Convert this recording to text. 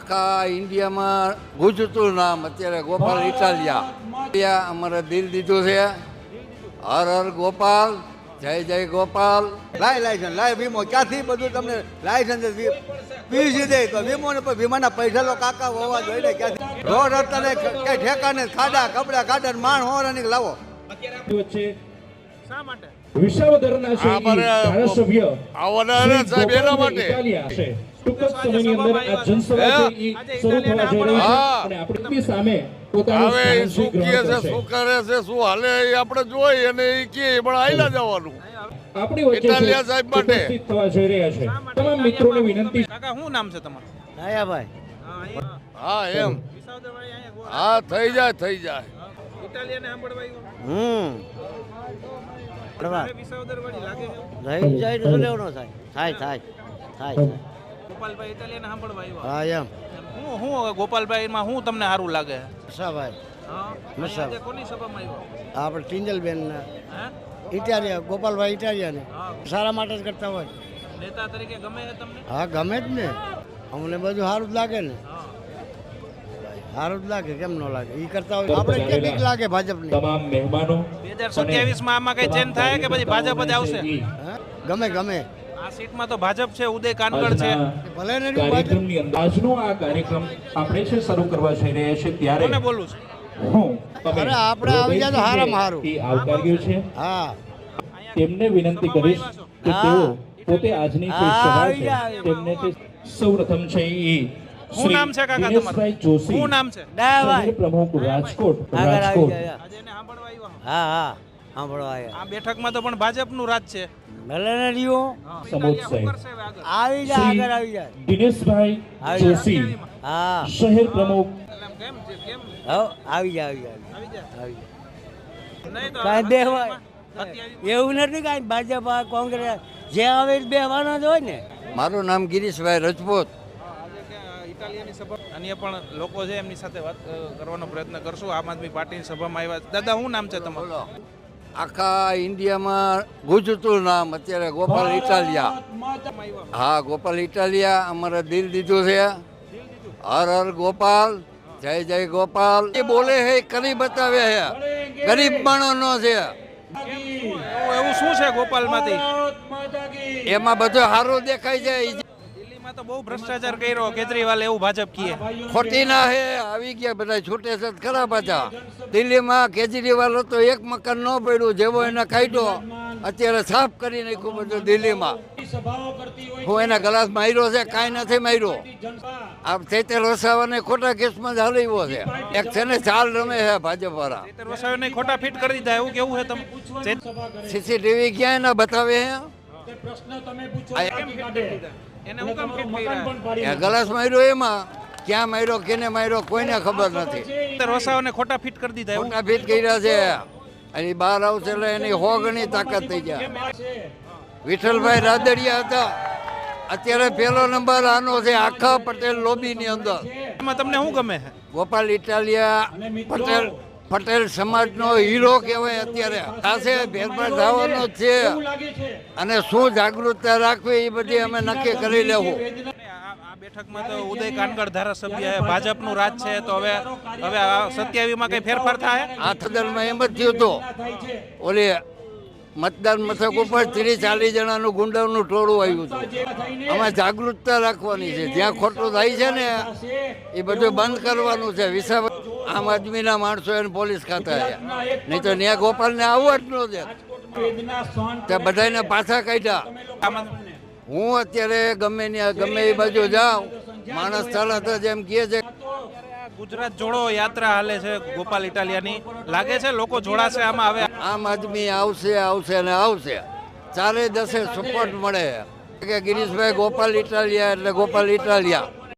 આખા ઇન્ડિયામાં ગુજતું નામ અત્યારે ગોપાલ ઇટાલિયા અમારે દિલ દીધું છે. હર હર ગોપાલ, જય જય ગોપાલ. લાયસન્સ લાય વીમો ક્યાંથી બધું તમને લાયસન્સ પીસી દે તો વીમો ને વીમાના પૈસા તો કાકા હોવા જોઈએ ને ક્યાંથી રોડ રસ્તાને કઈ ઠેકાને ખાડા કપડા કાઢા માણ હોવાની લાવો. વિસાવદરના ધારાસભ્ય સાહેબ એના માટે ટૂંક જ સમયની અંદર આ જનસભા છે ઈ શરૂ થવા જઈ રહી છે અને આપણી સામે પોતાનું હવે સ્થાન શું કહે ગ્રહણ છે, કરશે. શું કરે છે, શું હાલે એ આપણે જોઈએ અને એ કહે પણ આયલા જવાનું. આપણી વચ્ચે ઇટાલિયા સાહેબ માટે. ઉપસ્થિત થવા જઈ રહ્યા છે તમામ મિત્રોને વિનંતી કાકા શું નામ છે તમારું? દયાભાઈ હા એમ, હા થઈ જાય થઈ જાય. ઇટાલિયાને સાંભળવા આવ્યો. વિસાવદરવાળી લાગે છે. રહી જાય તો લેવાનો થાય થાય થાય ગોપાલભાઈ ઇટાલિયાને સાંભળવા આવ્યો. હા એમ હું હવે ગોપાલભાઈમાં શું તમને સારું લાગે? મસાભાઈ હા મસાબ. આજે કોની સભામાં આવ્યો? આપણે ટિંજલબેન હે? ઇટાલિયા ગોપાલભાઈ ઇટાલિયા ને હા, સારા માટે જ કરતા હોય. નેતા તરીકે ગમે છે તમને? હા ગમે જ ને, અમને બધું સારું જ લાગે ને, હા. સારું જ લાગે કેમ ન લાગે એ કરતા હોય. આપણે કે બીક લાગે ભાજપની? તમામ મહેમાનો 2027 માં આમાં કઈ ચેન્જ થાય કે પછી ભાજપ જ આવશે? હા? ગમે ગમે આ સીટમાં તો ભાજપ છે, ઉદય કાનગડ છે. ભલે ને ભાજપ કાર્યક્રમની અંદર આજનો આ કાર્યક્રમ આપણે છે શરૂ કરવા જઈ રહ્યા છે ત્યારે કોને બોલું છું? હું અરે આપણે આવી જાય તો હારામાં હારું. એ આવકાર્યું છે. હા તેમને વિનંતી કરીશ કે તેઓ પોતે આજની કોઈ સભા છે તેમને તે સૌપ્રથમ છે એ શું નામ છે કાકા દિનેશભાઈ તમારું? જોશી શું નામ છે? શહેર પ્રમુખ રાજકોટ રાજકોટ આજે એને સાંભળવા આવ્યો. હા હા સાંભળો આવ્યા આ બેઠકમાં તો પણ ભાજપનું રાજ છે. ભલે ને રીઓ હા, સમોદ ઇટાલિયા શું સાહેબ. કરશે હવે આગળ? આવી જાય શ્રી આગળ આવી જાય. દિનેશભાઈ આવી જોશી હા શહેર પ્રમુખ એટલે આમ કેમ છે? કેમ હવ આવી જાય આવી જાય આવી જાય? આવી જાય. નહીં તો કાંઈ બેહવાય. 27 એવું નથી કાંઈ ભાજપ આ કોંગ્રેસ જે આવે એ બેહવાના જ હોય ને. મારું નામ ગિરીશભાઈ રજપૂત. આજે કે ઇટાલિયાની સભા અન્ય પણ લોકો છે એમની સાથે વાત કરવાનો પ્રયત્ન કરશું. આમ આદમી પાર્ટીની સભામાં આવ્યા. દાદા શું નામ છે તમારું? આખા ઇન્ડિયામાં ગુજતું નામ અત્યારે ગોપાલ ઇટાલિયા. હા ગોપાલ ઇટાલિયા અમારે દિલ દીધું છે. હર હર ગોપાલ, જય જય ગોપાલ. એ બોલે છે કરી બતાવે છે, ગરીબ માણસનો છે. એવું શું છે ગોપાલમાંથી? એમાં બધું સારું દેખાય છે. દિલ્હીમાં તો બહુ ભ્રષ્ટાચાર કર્યો કેજરીવાલ, એવું ભાજપ કહે. ખોટી ના હે આવી ગયા બધા છૂટે છે ખરા પાછા. દિલ્હીમાં કેજરીવાલ હતો, એક મકાન ન પડ્યું, જેવો એને કાઢ્યો અત્યારે સાફ કરી નાખ્યું બધું દિલ્હીમાં. હું એના ગ્લાસ માર્યો છે? કાંઈ નથી માર્યો. આ ચૈતર વસાવાને ખોટા કેસમાં જ હલાવ્યો છે. એક છે ને ચાલ રમે છે ભાજપ વાળા. ચૈતર વસાવાને ખોટા ફિટ કરી દીધા, એવું કેવું છે તમે? સીસીટીવી ક્યાંય ના બતાવે છે. એને હું કામ ફિટ કર્યા? એ ગ્લાસ માર્યો એમાં ક્યાં માર્યો, કેને માર્યો કોઈને ખબર નથી. ચૈતર વસાવાને ખોટા ફિટ કરી દીધા, એવું? ખોટા ફીટ કર્યા છે. એની બહાર આવશે એટલે એની હો ગણી તાકાત થઈ જાય. વિઠ્ઠલભાઈ રાદડિયા હતા, અત્યારે પહેલો નંબર આનો છે આખા પટેલ લોબીની અંદર. એમાં તમને શું ગમે છે? ગોપાલ ઇટાલિયા પટેલ સમાજનો હીરો કહેવાય. અત્યારે થશે ફેરફાર થવાનો જ છે, અને શું જાગૃતતા રાખવી એ બધી અમે નક્કી કરી લેવું. આ બેઠકમાં તો ઉદય કાનગડ ધારાસભ્ય છે, ભાજપનું રાજ છે, તો હવે 27 માં કઈ ફેરફાર થાય? આ થદરમાં એમ જ થયું હતું. ઓલી મતદાન મથક ઉપર 30-40 જણાનું ગુંડાનું ટોળું આવ્યું હતું. આમાં જાગૃતતા રાખવાની છે. જ્યાં ખોટું થાય છે ને એ બધું બંધ કરવાનું છે. વિસાવ આમ આદમીના માણસો એને પોલીસ ખાતા છે, નહીં તો ન્યા ગોપાલને આવવા જ ન દે. તે બધાને પાછા કાઢ્યા. આમાં હું અત્યારે ગમે એ બાજુ જાઉં, માણસ તરત જ એમ કહે છે. ગુજરાત જોડો યાત્રા હાલે છે ગોપાલ ઇટાલિયાની, લાગે છે લોકો જોડાશે આમાં? હવે આમ આદમી આવશે આવશે ને આવશે. 4 10 સપોર્ટ મળે કે ગિરીશભાઈ ગોપાલ ઇટાલિયા એટલે ગોપાલ ઇટાલિયા.